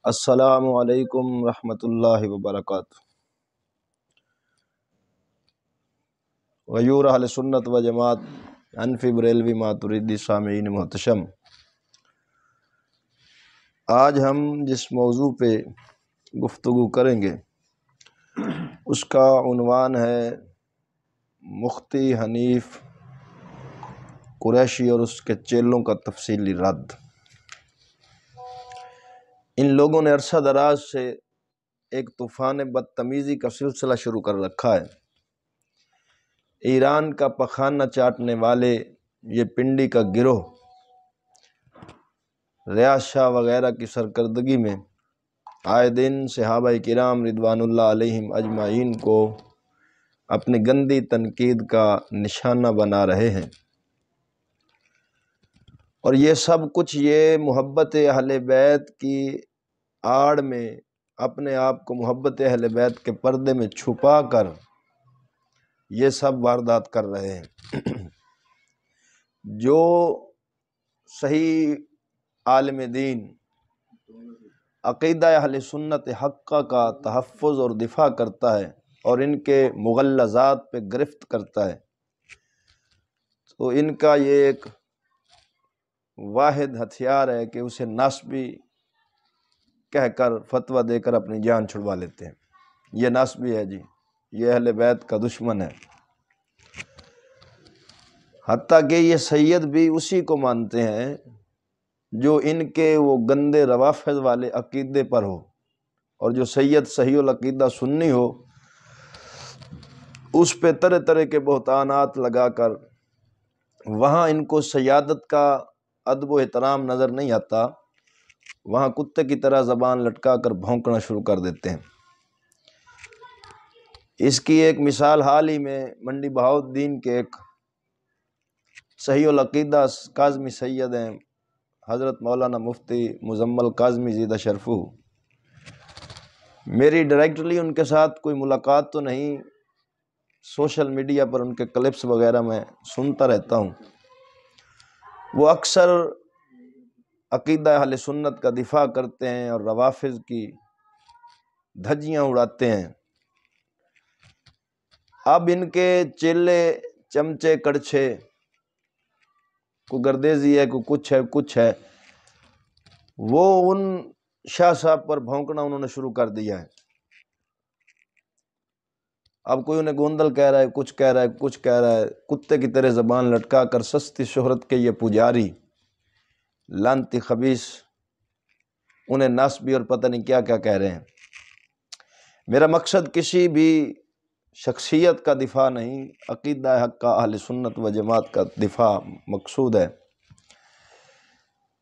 السلام علیکم ورحمۃ اللہ وبرکاتہ۔ غیور اہل سنت و جماعت حنفی بریلوی ماتریدی سامعین محتشم، آج ہم جس موضوع پہ گفتگو کریں گے اس کا عنوان ہے مفتی حنیف قریشی اور اس کے چیلوں کا تفصیلی رد۔ ان لوگوں نے عرصہ دراز سے ایک طوفان بدتمیزی کا سلسلہ شروع کر رکھا ہے۔ ایران کا پخانہ چاٹنے والے یہ پنڈی کا گروہ ریاض شاہ وغیرہ کی سرکردگی میں آئے دن صحابہ کرام رضوان اللہ علیہم اجمعین کو اپنی گندی تنقید کا نشانہ بنا رہے ہیں، اور یہ سب کچھ یہ محبت اہل بیت کی آڑ میں اپنے آپ کو محبت اہل بیت کے پردے میں چھپا کر یہ سب واردات کر رہے ہیں۔ جو صحیح عالم دین عقیدہ اہل سنت حقہ کا تحفظ اور دفاع کرتا ہے اور ان کے مغلظات پہ گرفت کرتا ہے، تو ان کا یہ ایک واحد ہتھیار ہے کہ اسے ناسبی کہہ کر فتویٰ دے کر اپنی جان چھڑوا لیتے ہیں۔ یہ ناسبی ہے جی، یہ اہل بیت کا دشمن ہے، حتیٰ کہ یہ سید بھی اسی کو مانتے ہیں جو ان کے وہ گندے روافض والے عقیدے پر ہو، اور جو سید صحیح العقیدہ سنی ہو اس پہ طرح طرح کے بہتانات لگا کر وہاں ان کو سیادت کا ادب و احترام نظر نہیں آتا، وہاں کتے کی طرح زبان لٹکا کر بھونکنا شروع کر دیتے ہیں۔ اس کی ایک مثال حال ہی میں منڈی بہاؤالدین کے ایک صحیح العقیدہ کاظمی سید ہیں، حضرت مولانا مفتی مزمل کاظمی زیدہ شرفہ۔ میری ڈائریکٹلی ان کے ساتھ کوئی ملاقات تو نہیں، سوشل میڈیا پر ان کے کلپس وغیرہ میں سنتا رہتا ہوں۔ وہ اکثر عقیدہ اہل سنت کا دفاع کرتے ہیں اور روافض کی دھجیاں اڑاتے ہیں۔ اب ان کے چیلے چمچے کڑچھے کو گردیزی ہے، کو کچھ ہے، وہ ان شاہ صاحب پر بھونکنا انہوں نے شروع کر دیا ہے۔ اب کوئی انہیں گوندل کہہ رہا ہے، کچھ کہہ رہا ہے، کچھ کہہ رہا ہے، کتے کی طرح زبان لٹکا کر سستی شہرت کے یہ پجاری لعنتی خبیث انہیں ناسبی اور پتہ نہیں کیا کیا کہہ رہے ہیں۔ میرا مقصد کسی بھی شخصیت کا دفاع نہیں، عقیدہ حق کا اہل سنت و جماعت کا دفاع مقصود ہے۔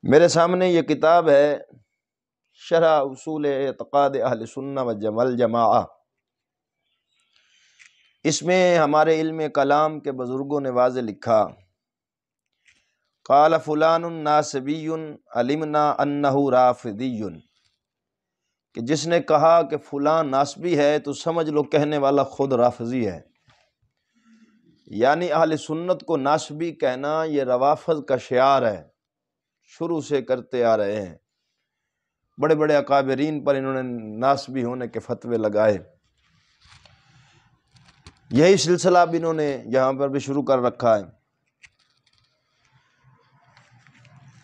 میرے سامنے یہ کتاب ہے شرح اصول اعتقاد اہل سنہ و الجماعہ۔ اس میں ہمارے علم کلام کے بزرگوں نے واضح لکھا، قال فلان ناسبی علمنا انہ رافضی، کہ جس نے کہا کہ فلاں ناسبی ہے تو سمجھ لو کہنے والا خود رافضی ہے۔ یعنی اہل سنت کو ناسبی کہنا یہ روافض کا شعار ہے، شروع سے کرتے آ رہے ہیں۔ بڑے بڑے اکابرین پر انہوں نے ناسبی ہونے کے فتوے لگائے۔ یہی سلسلہ اب انہوں نے یہاں پر بھی شروع کر رکھا ہے۔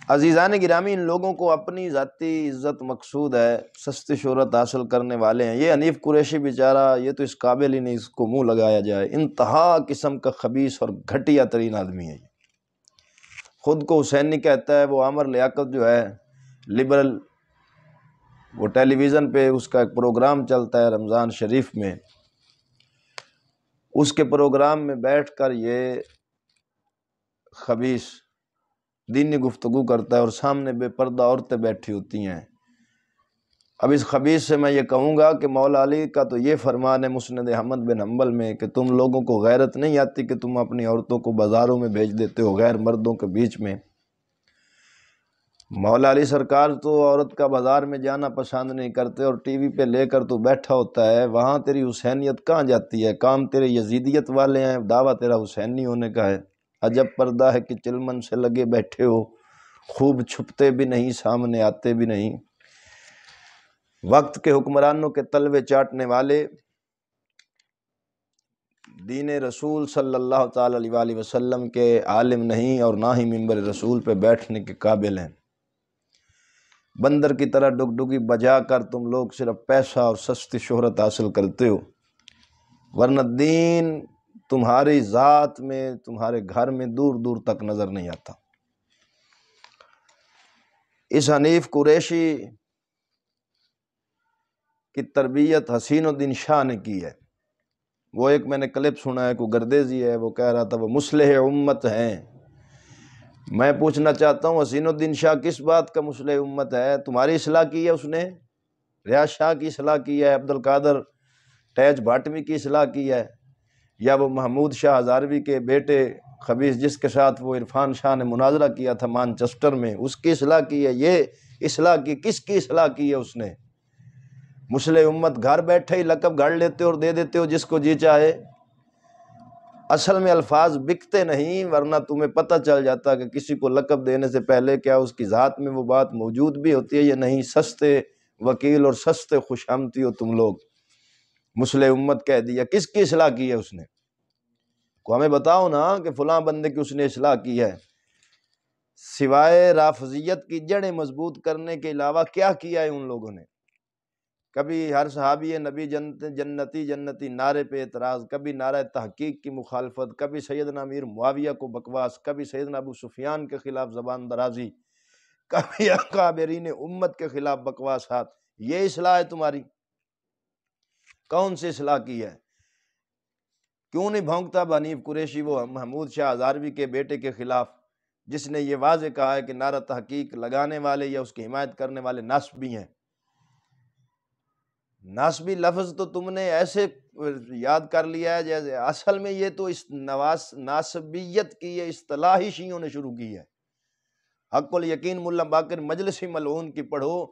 عزیزان گرامی، ان لوگوں کو اپنی ذاتی عزت مقصود ہے، سستی شہرت حاصل کرنے والے ہیں۔ یہ حنیف قریشی بیچارہ یہ تو اس قابل ہی نہیں اس کو منہ لگایا جائے، انتہا قسم کا خبیث اور گھٹیا ترین آدمی ہے۔ خود کو حسینی کہتا ہے۔ وہ عامر لیاقت جو ہے لبرل، وہ ٹیلی ویژن پہ اس کا ایک پروگرام چلتا ہے رمضان شریف میں، اس کے پروگرام میں بیٹھ کر یہ خبیث دینی گفتگو کرتا ہے اور سامنے بے پردہ عورتیں بیٹھی ہوتی ہیں۔ اب اس خبیث سے میں یہ کہوں گا کہ مولا علی کا تو یہ فرمان ہے مسند احمد بن حنبل میں کہ تم لوگوں کو غیرت نہیں آتی کہ تم اپنی عورتوں کو بازاروں میں بھیج دیتے ہو غیر مردوں کے بیچ میں۔ مولا علی سرکار تو عورت کا بازار میں جانا پسند نہیں کرتے، اور ٹی وی پہ لے کر تو بیٹھا ہوتا ہے، وہاں تیری حسینیت کہاں جاتی ہے؟ کام تیرے یزیدیت والے ہیں، دعویٰ تیرا حسینی ہونے کا ہے۔ عجب پردہ ہے کہ چلمن سے لگے بیٹھے ہو، خوب چھپتے بھی نہیں، سامنے آتے بھی نہیں۔ وقت کے حکمرانوں کے تلوے چاٹنے والے، دین رسول صلی اللہ تعالی علیہ وآلہ وسلم کے عالم نہیں اور نہ ہی منبر رسول پہ بیٹھنے کے قابل ہیں۔ بندر کی طرح ڈگڈگی بجا کر تم لوگ صرف پیسہ اور سستی شہرت حاصل کرتے ہو، ورنہ دین تمہاری ذات میں، تمہارے گھر میں دور دور تک نظر نہیں آتا۔ اس حنیف قریشی کی تربیت حسین الدین شاہ نے کی ہے۔ وہ ایک میں نے کلپ سنا ہے، کوئی گردیزی ہے، وہ کہہ رہا تھا وہ مصلح امت ہیں۔ میں پوچھنا چاہتا ہوں حسین الدین شاہ کس بات کا مصلح امت ہے؟ تمہاری اصلاح کی ہے اس نے؟ ریاض شاہ کی اصلاح کی ہے؟ عبد القادر ٹیچ بھاٹوی کی اصلاح کی ہے؟ یا وہ محمود شاہ ہزاروی کے بیٹے خبیث جس کے ساتھ وہ عرفان شاہ نے مناظرہ کیا تھا مانچسٹر میں، اس کی اصلاح کی ہے؟ یہ اصلاح کی کس کی اصلاح کی ہے اس نے؟ مصلح امت گھر بیٹھے ہی لقب گھڑ لیتے اور دے دیتے ہو جس کو جی چاہے۔ اصل میں الفاظ بکتے نہیں، ورنہ تمہیں پتہ چل جاتا کہ کسی کو لقب دینے سے پہلے کیا اس کی ذات میں وہ بات موجود بھی ہوتی ہے یا نہیں۔ سستے وکیل اور سستے خوشامتی ہو تم لوگ۔ مصلح امت کہہ دیا، کس کی اصلاح کی ہے اس نے؟ کو ہمیں بتاؤ نا کہ فلاں بندے کی اس نے اصلاح کی ہے۔ سوائے رافضیت کی جڑیں مضبوط کرنے کے علاوہ کیا کیا ہے ان لوگوں نے؟ کبھی ہر صحابی نبی جنتی جنتی نعرے پہ اعتراض، کبھی نعرہ تحقیق کی مخالفت، کبھی سیدنا امیر معاویہ کو بکواس، کبھی سیدنا ابو سفیان کے خلاف زبان درازی، کبھی اکابرین امت کے خلاف بکواسات۔ یہ اصلاح ہے تمہاری؟ کون سی اصلاح کی ہے؟ کیوں نہیں بھونکتا حنیف قریشی وہ محمود شاہ ہزاروی کے بیٹے کے خلاف، جس نے یہ واضح کہا ہے کہ نعرہ تحقیق لگانے والے یا اس کی حمایت کرنے والے ناسبی ہیں؟ ناسبی لفظ تو تم نے ایسے یاد کر لیا ہے جیسے اصل میں یہ تو اس ناسبیت کی یہ اصطلاح ہی شیعوں نے شروع کی ہے۔ حق الیقین ملا باقر مجلسی ملعون کی پڑھو،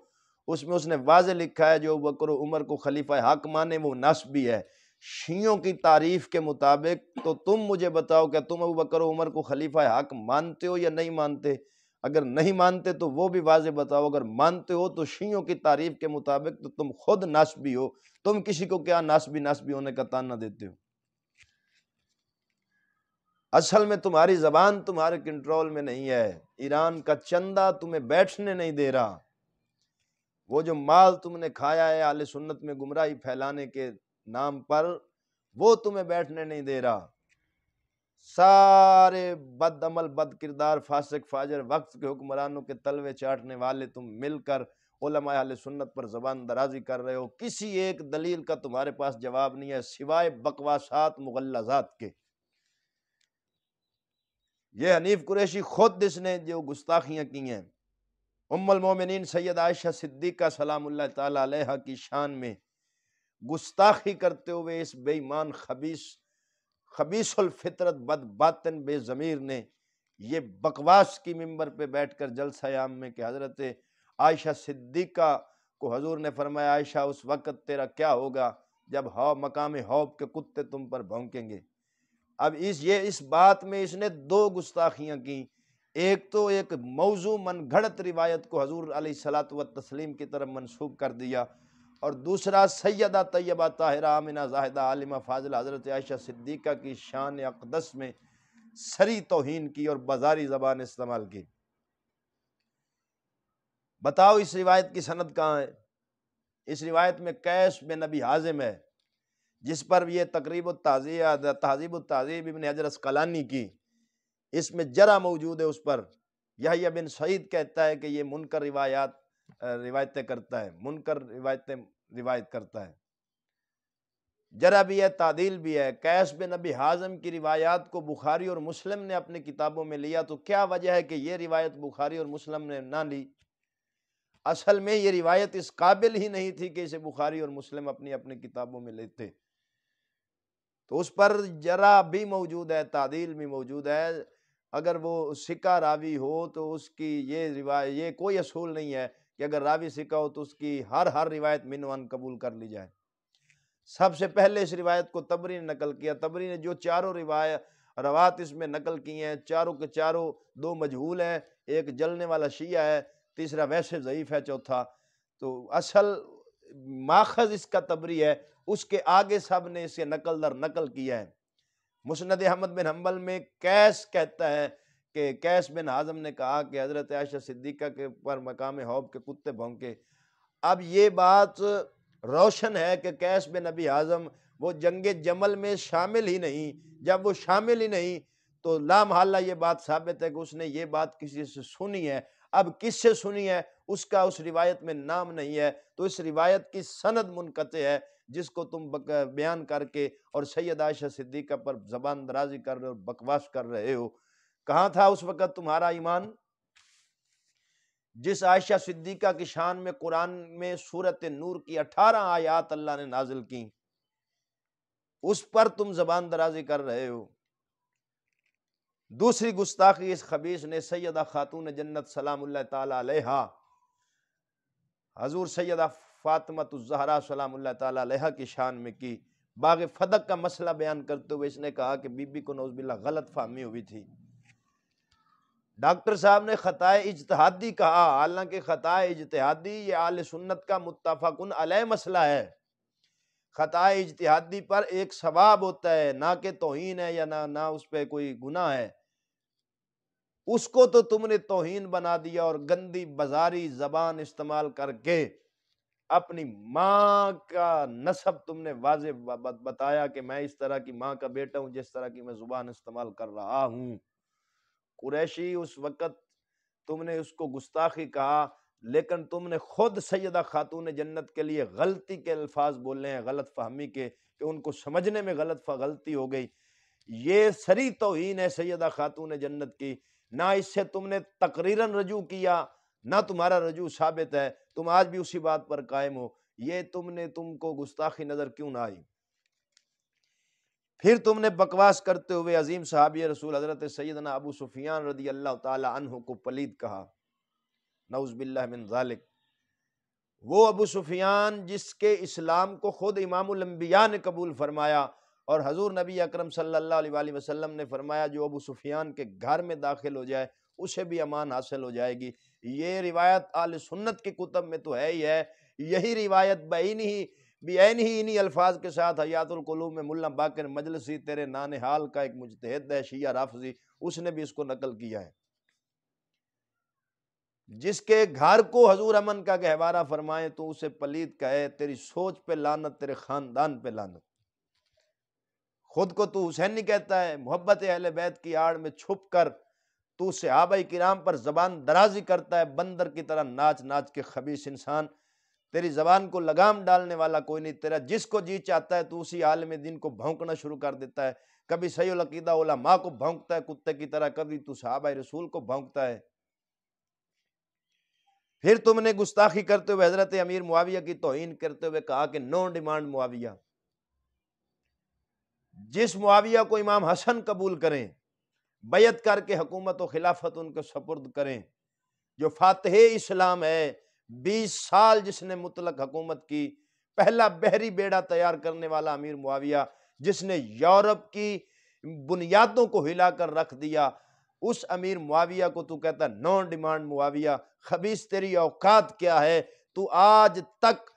اس میں اس نے واضح لکھا ہے جو بکر و عمر کو خلیفہ حق مانے وہ ناسبی ہے۔ شیعوں کی تعریف کے مطابق تو تم مجھے بتاؤ کہ تم ابو بکر و عمر کو خلیفہ حق مانتے ہو یا نہیں مانتے؟ اگر نہیں مانتے تو وہ بھی واضح بتاؤ، اگر مانتے ہو تو شیعوں کی تعریف کے مطابق تو تم خود ناسبی ہو۔ تم کسی کو کیا ناسبی ہونے کا تانا دیتے ہو؟ اصل میں تمہاری زبان تمہارے کنٹرول میں نہیں ہے۔ ایران کا چندہ تمہیں بیٹھنے نہیں دے رہا۔ وہ جو مال تم نے کھایا ہے اہل سنت میں گمراہی پھیلانے کے نام پر، وہ تمہیں بیٹھنے نہیں دے رہا۔ سارے بد عمل بد کردار فاسق فاجر وقت کے حکمرانوں کے تلوے چاٹنے والے تم مل کر علماء اہل سنت پر زبان درازی کر رہے ہو۔ کسی ایک دلیل کا تمہارے پاس جواب نہیں ہے سوائے بکواسات مغلظات کے۔ یہ حنیف قریشی خود اس نے جو گستاخیاں کی ہیں، ام المومنین سید عائشہ صدیقہ سلام اللہ تعالی علیہا کی شان میں گستاخی کرتے ہوئے اس بے ایمان خبیث الفطرت بد باطن بے ضمیر نے یہ بکواس کی منبر پہ بیٹھ کر جلسہ عام میں کہ حضرت عائشہ صدیقہ کو حضور نے فرمایا عائشہ اس وقت تیرا کیا ہوگا جب مقام حوض کے کتے تم پر بھونکیں گے۔ اب اس بات میں اس نے دو گستاخیاں کی۔ ایک تو ایک موضوع من گھڑت روایت کو حضور علیہ الصلوۃ والتسلیم کی طرف منسوب کر دیا، اور دوسرا سیدہ طیبہ طاہرہ آمنہ زاہدہ عالمہ فاضلہ حضرت عائشہ صدیقہ کی شان اقدس میں سری توہین کی اور بازاری زبان استعمال کی۔ بتاؤ اس روایت کی سند کہاں ہے؟ اس روایت میں قیس بن ابی حازم ہے، جس پر یہ تہذیب التہذیب ابن حجر اسقلانی کی، اس میں جرح موجود ہے اس پر۔ یحییٰ بن سعید کہتا ہے کہ یہ منکر روایتیں کرتا ہے، منکر روایت کرتا ہے، جرح بھی ہے تعدیل بھی ہے۔ قیس بن ابی حازم کی روایات کو بخاری اور مسلم نے اپنی کتابوں میں لیا، تو کیا وجہ ہے کہ یہ روایت بخاری اور مسلم نے نہ لی؟ اصل میں یہ روایت اس قابل ہی نہیں تھی کہ اسے بخاری اور مسلم اپنی کتابوں میں لیتے، تو اس پر جرح بھی موجود ہے، تعدیل بھی موجود ہے۔ اگر وہ ثقہ راوی ہو تو اس کی یہ کوئی اصول نہیں ہے کہ اگر راوی ثقہ ہو تو اس کی ہر روایت من و عن قبول کر لی جائے۔ سب سے پہلے اس روایت کو طبری نے نقل کیا۔ طبری نے جو چاروں روایات اس میں نقل کی ہیں، چاروں کے چاروں دو مجہول ہیں، ایک جلنے والا شیعہ ہے، تیسرا ویسے ضعیف ہے، چوتھا تو اصل ماخذ اس کا تبری ہے، اس کے آگے سب نے اسے نقل در نقل کیا ہے۔ مسند احمد بن حنبل میں قیس کہتا ہے کہ قیس بن حازم نے کہا کہ حضرت عائشہ صدیقہ کے پر مقام حوض کے کتے بھونکے۔ اب یہ بات روشن ہے کہ قیس بن ابی حازم وہ جنگ جمل میں شامل ہی نہیں، جب وہ شامل ہی نہیں تو لا محالہ یہ بات ثابت ہے کہ اس نے یہ بات کسی سے سنی ہے۔ اب کس سے سنی ہے اس کا اس روایت میں نام نہیں ہے، تو اس روایت کی سند منقطع ہے، جس کو تم بیان کر کے اور سید عائشہ صدیقہ پر زبان درازی کر رہے ہو اور بکواس کر رہے ہو۔ کہاں تھا اس وقت تمہارا ایمان؟ جس عائشہ صدیقہ کی شان میں قرآن میں سورۃ نور کی 18 آیات اللہ نے نازل کی، اس پر تم زبان درازی کر رہے ہو۔ دوسری گستاخی اس خبیث نے سیدہ خاتون جنت سلام اللہ تعالی علیہا، حضور سیدہ فاطمہ الزہرا سلام اللہ تعالی علیہا کی شان میں کی۔ باغ فدق کا مسئلہ بیان کرتے ہوئے اس نے کہا کہ بی بی کو نعوذ باللہ غلط فہمی ہوئی تھی۔ ڈاکٹر صاحب نے خطائے اجتہادی کہا، حالانکہ خطائے اجتہادی یہ اہل سنت کا متفقن علیہ مسئلہ ہے۔ خطائے اجتہادی پر ایک ثواب ہوتا ہے، نہ کہ توہین ہے یا نہ اس پہ کوئی گناہ ہے۔ اس کو تو تم نے توہین بنا دیا اور گندی بازاری زبان استعمال کر کے اپنی ماں کا نسب تم نے واضح بتایا کہ میں اس طرح کی ماں کا بیٹا ہوں جس طرح کی میں زبان استعمال کر رہا ہوں۔ قریشی اس وقت تم نے اس کو گستاخی کہا، لیکن تم نے خود سیدہ خاتون جنت کے لیے غلطی کے الفاظ بولے ہیں، غلط فہمی کے، کہ ان کو سمجھنے میں غلطی ہو گئی۔ یہ سری توہین ہے سیدہ خاتون جنت کی، نہ اس سے تم نے تقریراً رجوع کیا، نہ تمہارا رجوع ثابت ہے، تم آج بھی اسی بات پر قائم ہو۔ یہ تم کو گستاخی نظر کیوں نہ آئی؟ پھر تم نے بکواس کرتے ہوئے عظیم صحابی رسول حضرت سیدنا ابو سفیان رضی اللہ تعالی عنہ کو پلید کہا، نعوذ باللہ من ذالک۔ وہ ابو سفیان جس کے اسلام کو خود امام الانبیاء نے قبول فرمایا، اور حضور نبی اکرم صلی اللہ علیہ وآلہ وسلم نے فرمایا جو ابو سفیان کے گھر میں داخل ہو جائے اسے بھی امان حاصل ہو جائے گی۔ یہ روایت اہل سنت کی کتب میں تو ہے ہی ہے۔ یہی روایت بعینہ انہی الفاظ کے ساتھ حیات القلوب میں ملا باقر مجلسی تیرے نانہال کا ایک مجتہد ہے شیعہ رافضی، اس نے بھی اس کو نقل کیا ہے۔ جس کے گھر کو حضور امن کا گہوارہ فرمائے تو اسے پلید کہے، تیری سوچ پہ لعنت، تیرے خاندان پہ لعنت۔ خود کو تو حسینی کہتا ہے، محبت اہل بیت کی آڑ میں چھپ کر تو صحابہ کرام پر زبان درازی کرتا ہے، بندر کی طرح ناچ ناچ کے خبیث انسان۔ تیری زبان کو لگام ڈالنے والا کوئی نہیں، تیرا جس کو جی چاہتا ہے تو اسی عالم دین کو بھونکنا شروع کر دیتا ہے۔ کبھی صحیح العقیدہ علماء کو بھونکتا ہے کتے کی طرح، کبھی تو صحابہ رسول کو بھونکتا ہے۔ پھر تم نے گستاخی کرتے ہوئے حضرت امیر معاویہ کی توہین کرتے ہوئے کہا کہ نو ڈیمانڈ معاویہ، جس معاویہ کو امام حسن قبول کریں، بیعت کر کے حکومت و خلافت ان کو سپرد کریں، جو فاتح اسلام ہے، 20 سال جس نے مطلق حکومت کی، پہلا بحری بیڑا تیار کرنے والا امیر معاویہ، جس نے یورپ کی بنیادوں کو ہلا کر رکھ دیا، اس امیر معاویہ کو تو کہتا ہے نو ڈیمانڈ معاویہ۔ خبیث تیری اوقات کیا ہے؟ تو آج تک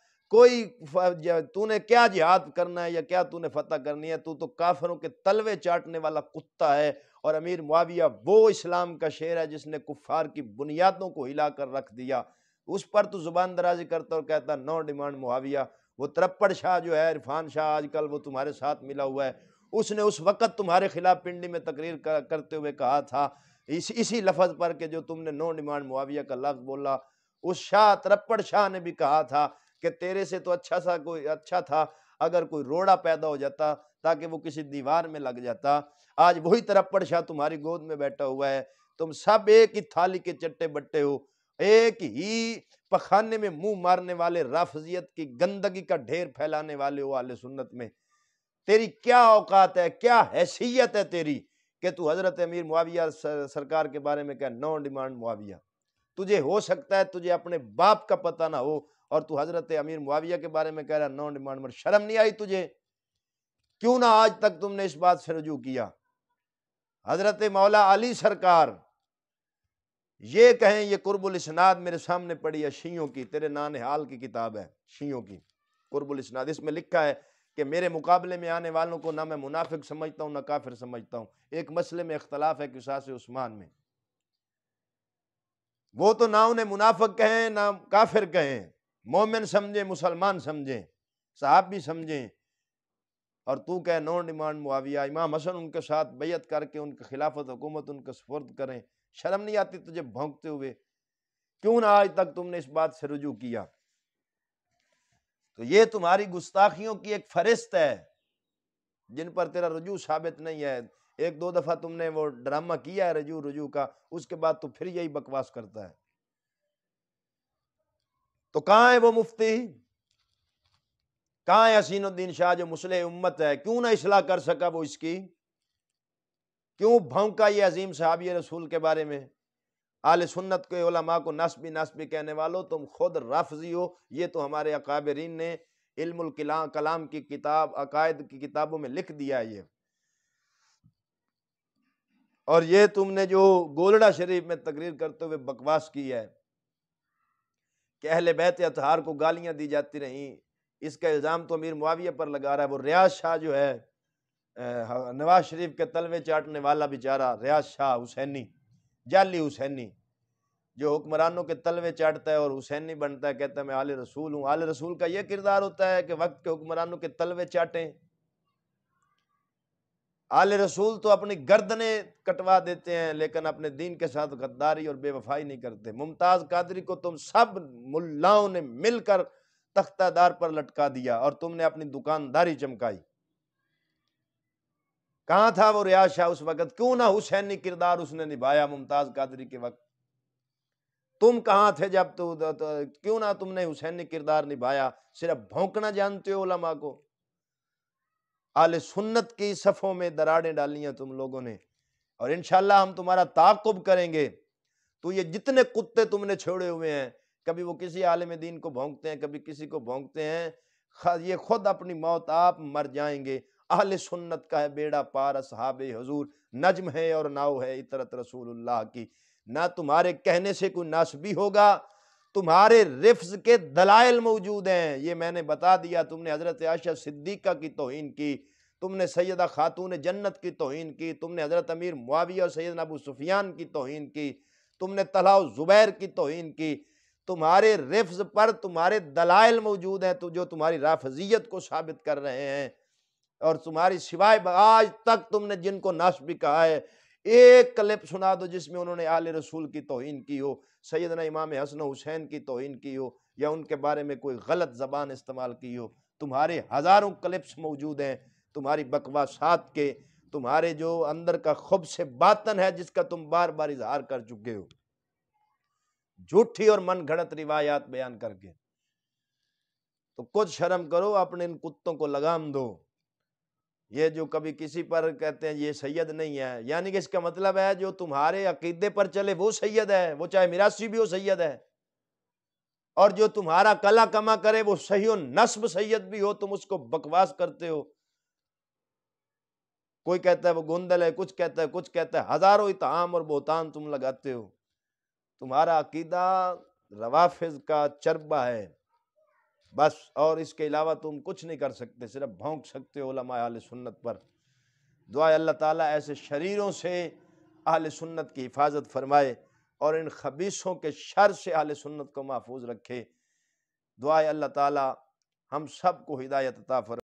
تو نے کیا جہاد کرنا ہے یا کیا تو نے فتح کرنی ہے؟ تو کافروں کے تلوے چاٹنے والا کتا ہے۔ اور امیر معاویہ وہ اسلام کا شیر ہے جس نے کفار کی بنیادوں کو ہلا کر رکھ دیا، اس پر تو زبان درازی کرتا اور کہتا نو ڈیمانڈ معاویہ۔ وہ ترپڑ شاہ جو ہے، عرفان شاہ، آج کل وہ تمہارے ساتھ ملا ہوا ہے، اس نے اس وقت تمہارے خلاف پنڈی میں تقریر کرتے ہوئے کہا تھا اسی لفظ پر کہ جو تم نے نو ڈیمانڈ معاویہ کا لفظ بولا، اس شاہ ترپڑ شاہ نے بھی کہا تھا کہ تیرے سے تو اچھا تھا اگر کوئی روڑا پیدا ہو جاتا تاکہ وہ کسی دیوار میں لگ جاتا۔ آج وہی ترپڑ شاہ تمہاری گود میں بیٹھا ہوا ہے، تم سب ایک ہی تھالی کے چٹے بٹے ہو، ایک ہی پخانے میں منہ مارنے والے، رافضیت کی گندگی کا ڈھیر پھیلانے والے ہو اہل سنت میں۔ تیری کیا اوقات ہے، کیا حیثیت ہے تیری کہ تو حضرت امیر معاویہ سرکار کے بارے میں کہ نو ڈیمانڈ معاویہ؟ تجھے ہو سکتا ہے تجھے اپنے باپ کا پتہ نہ ہو اور تو حضرت امیر معاویہ کے بارے میں کہہ رہا نو ڈیمانڈ، شرم نہیں آئی تجھے؟ کیوں نہ آج تک تم نے اس بات سے رجوع کیا؟ حضرت مولا علی سرکار یہ کہیں یہ قرب الاسناد میرے سامنے پڑی ہے شیعوں کی، تیرے نانحال کی کتاب ہے شیعوں کی قرب الاسناد، اس میں لکھا ہے کہ میرے مقابلے میں آنے والوں کو نہ میں منافق سمجھتا ہوں نہ کافر سمجھتا ہوں، ایک مسئلے میں اختلاف ہے قصاص عثمان میں، وہ تو نہ انہیں منافق کہیں نہ کافر کہیں، مومن سمجھیں مسلمان سمجھیں صحابی سمجھیں، اور تو کہ نو ڈیمانڈ معاویہ، امام حسن ان کے ساتھ بیعت کر کے ان کی خلافت حکومت ان کے سپرد کریں، شرم نہیں آتی تجھے بھونکتے ہوئے؟ کیوں نہ آج تک تم نے اس بات سے رجوع کیا؟ تو یہ تمہاری گستاخیوں کی ایک فہرست ہے جن پر تیرا رجوع ثابت نہیں ہے۔ ایک دو دفعہ تم نے وہ ڈرامہ کیا ہے رجوع کا، اس کے بعد تو پھر یہی بکواس کرتا ہے۔ تو کہاں ہے وہ مفتی، کہاں ہے حسین الدین شاہ جو مصلح امت ہے؟ کیوں نہ اصلاح کر سکا وہ اس کی؟ کیوں بھونکا یہ عظیم صحابی رسول کے بارے میں؟ اہل سنت کے علماء کو نسبی کہنے والوں، تم خود رافضی ہو، یہ تو ہمارے اکابرین نے علم کلام کی کتاب عقائد کی کتابوں میں لکھ دیا ہے یہ۔ اور یہ تم نے جو گولڑا شریف میں تقریر کرتے ہوئے بکواس کی ہے کہ اہل بیت اطہار کو گالیاں دی جاتی رہیں، اس کا الزام تو امیر معاویہ پر لگا رہا ہے۔ وہ ریاض شاہ جو ہے نواز شریف کے تلوے چاٹنے والا بیچارہ، ریاض شاہ حسینی، جعلی حسینی، جو حکمرانوں کے تلوے چاٹتا ہے اور حسینی بنتا ہے، کہتا ہے میں آل رسول ہوں۔ آل رسول کا یہ کردار ہوتا ہے کہ وقت کے حکمرانوں کے تلوے چاٹیں؟ آل رسول تو اپنی گردنیں کٹوا دیتے ہیں لیکن اپنے دین کے ساتھ غداری اور بے وفائی نہیں کرتے۔ ممتاز قادری کو تم سب ملاؤں نے مل کر تختہ دار پر لٹکا دیا اور تم نے اپنی دکانداری چمکائی۔ کہاں تھا وہ ریاض شاہ اس وقت؟ کیوں نہ حسینی کردار اس نے نبھایا ممتاز قادری کے وقت؟ تم کہاں تھے جب کیوں نہ تم نے حسینی کردار نبھایا؟ صرف بھونکنا جانتے ہو علماء کو۔ اہل سنت کی صفوں میں دراڑیں ڈالی ہیں تم لوگوں نے، اور انشاءاللہ ہم تمہارا تعاقب کریں گے۔ تو یہ جتنے کتے تم نے چھوڑے ہوئے ہیں، کبھی وہ کسی عالم دین کو بھونکتے ہیں کبھی کسی کو بھونکتے ہیں، یہ خود اپنی موت آپ مر جائیں گے۔ اہل سنت کا ہے بیڑا پار اصحاب حضور، نجم ہے اور ناؤ ہے اطرت رسول اللہ کی۔ نہ تمہارے کہنے سے کوئی ناسبی ہوگا، تمہارے رفض کے دلائل موجود ہیں، یہ میں نے بتا دیا۔ تم نے حضرت عائشہ صدیقہ کی توہین کی، تم نے سیدہ خاتون جنت کی توہین کی، تم نے حضرت امیر معاویہ اور سیدنا ابو سفیان کی توہین کی، تم نے طلحہ و زبیر کی توہین کی۔ تمہارے رفض پر تمہارے دلائل موجود ہیں جو تمہاری رافضیت کو ثابت کر رہے ہیں، اور تمہاری سوائے آج تک تم نے جن کو ناسبی کہا ہے، ایک کلپ سنا دو جس میں انہوں نے آل رسول کی توہین کی ہو، سیدنا امام حسن و حسین کی توہین کی ہو، یا ان کے بارے میں کوئی غلط زبان استعمال کی ہو۔ تمہارے ہزاروں کلپس موجود ہیں تمہاری بکواسات کے، تمہارے جو اندر کا خبث باطن ہے جس کا تم بار بار اظہار کر چکے ہو، جھوٹی اور من گھڑت روایات بیان کر کے۔ تو کچھ شرم کرو، اپنے ان کتوں کو لگام دو۔ یہ جو کبھی کسی پر کہتے ہیں یہ سید نہیں ہے، یعنی کہ اس کا مطلب ہے جو تمہارے عقیدے پر چلے وہ سید ہے، وہ چاہے میراثی بھی ہو سید ہے، اور جو تمہارا کلا کما کرے وہ صحیح و نسب سید بھی ہو، تم اس کو بکواس کرتے ہو۔ کوئی کہتا ہے وہ گندل ہے، کچھ کہتا ہے کچھ کہتا ہے، ہزاروں اتہام اور بہتان تم لگاتے ہو۔ تمہارا عقیدہ روافض کا چربہ ہے بس، اور اس کے علاوہ تم کچھ نہیں کر سکتے، صرف بھونک سکتے ہو علماء اہل سنت پر۔ دعا اللہ تعالیٰ ایسے شریروں سے اہل سنت کی حفاظت فرمائے اور ان خبیثوں کے شر سے اہل سنت کو محفوظ رکھے۔ دعا اللہ تعالیٰ ہم سب کو ہدایت عطا فرمائے۔